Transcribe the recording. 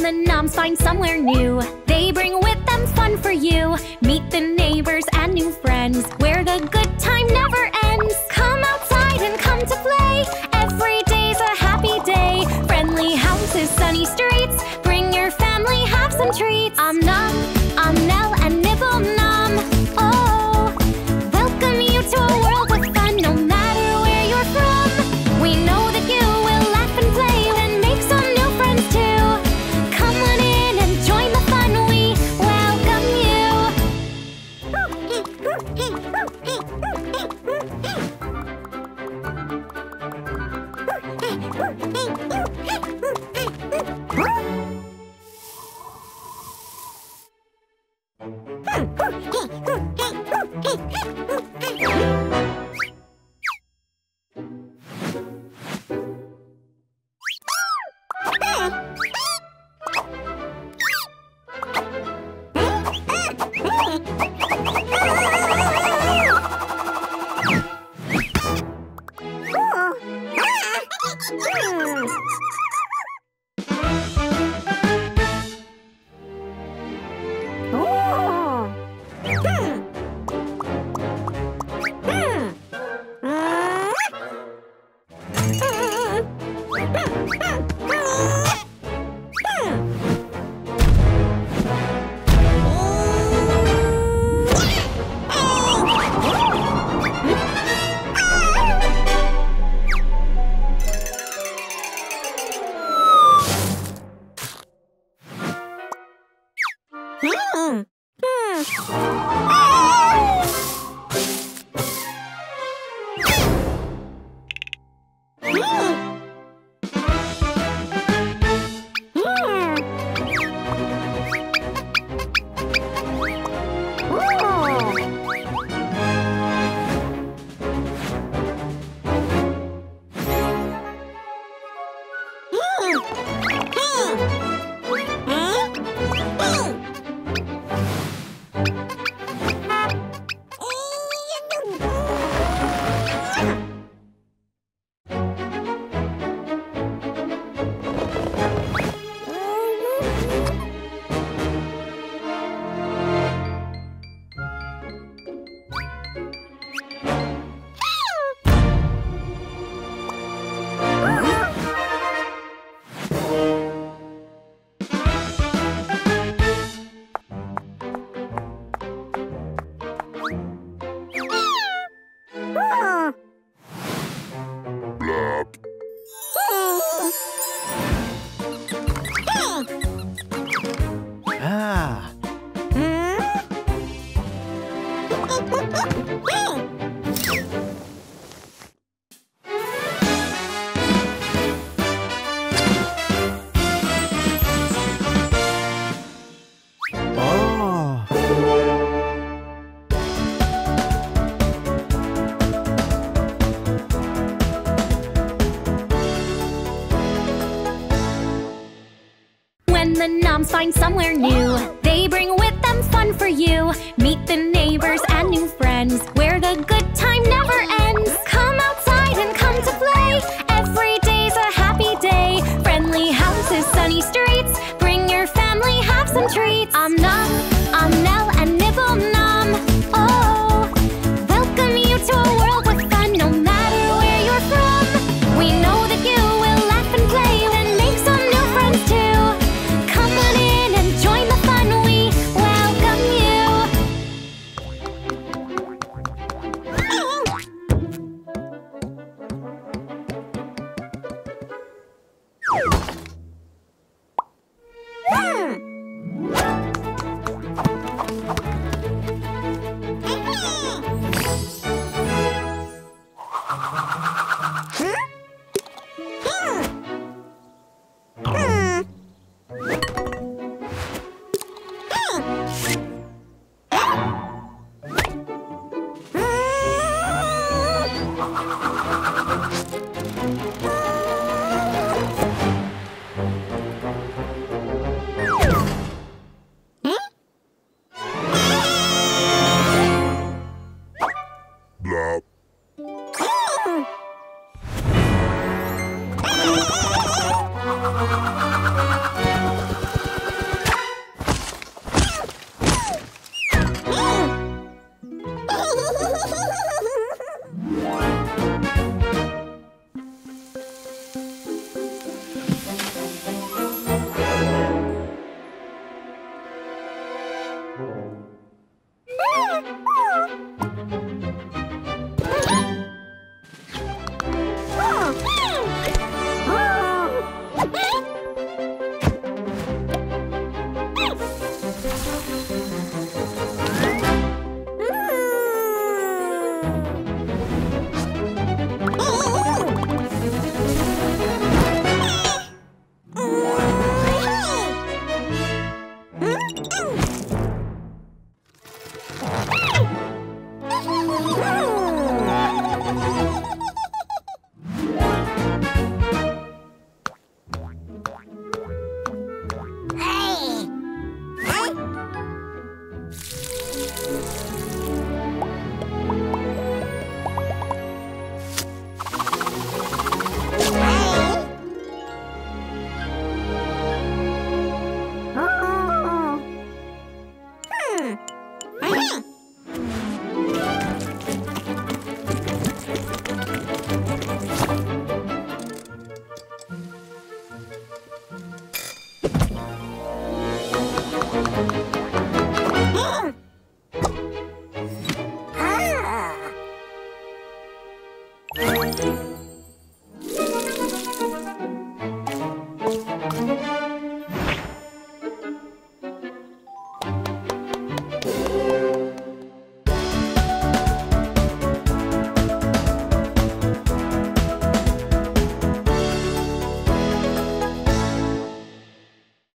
the noms find somewhere new, they bring with them fun for you. Meet the neighbors and new friends, where the good time never ends. Come outside and come to play, every day's a happy day. Friendly houses, sunny streets, bring your family, have some treats. I'm Nom, I'm Nell, and Nibble Nom. Oh, welcome you to a world of fun, no matter where you're from. We know that you will laugh and play and make some new friends too. Come on in and join the fun, we welcome you. When the noms find somewhere new, they bring with them fun for you. Meet the neighbors and new friends, where the good time never ends. Come outside and come to play, every day's a happy day. Friendly houses, sunny streets, bring your family, have some treats. I'm Nom, I'm Nell, and Nibble Nom. Oh, welcome you to a world with fun, no matter where you're from. We know that you will laugh and play and make some new friends too. Come on in and join the fun, we welcome you.